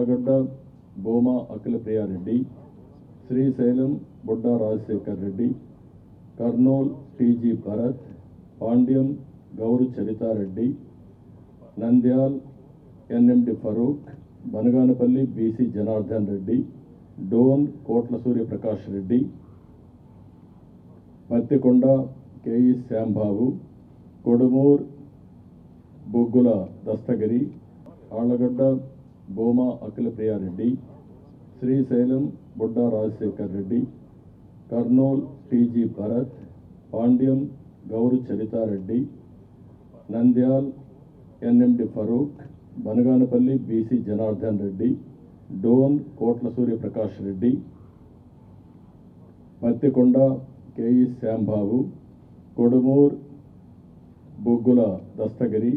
Allagadda Bhuma Akhila Priya Reddy, Srisailam Budda Rajasekhar Reddy, Kurnool TG Bharath, Panyam Gowru Charitha Reddy, Nandyal NMD Farooq, Banaganapalli BC Janardhan Reddy, Dhone Kotla Surya Prakash Reddy, Pattikonda KE Shyam Babu, Kodumur Bogula Dastagiri, Allagadda Bhuma Akhila Priya Reddy, Srisailam Budda Rajasekhar Reddy, Kurnool TG Bharath, Panyam Gowru Charitha Reddy, Nandyal NMD Farooq, Banaganapalli BC Janardhan Reddy, Dhone Kotla Surya Prakash Reddy, Pattikonda KE Shyam Babu, Kodumur Bogula Dastagiri,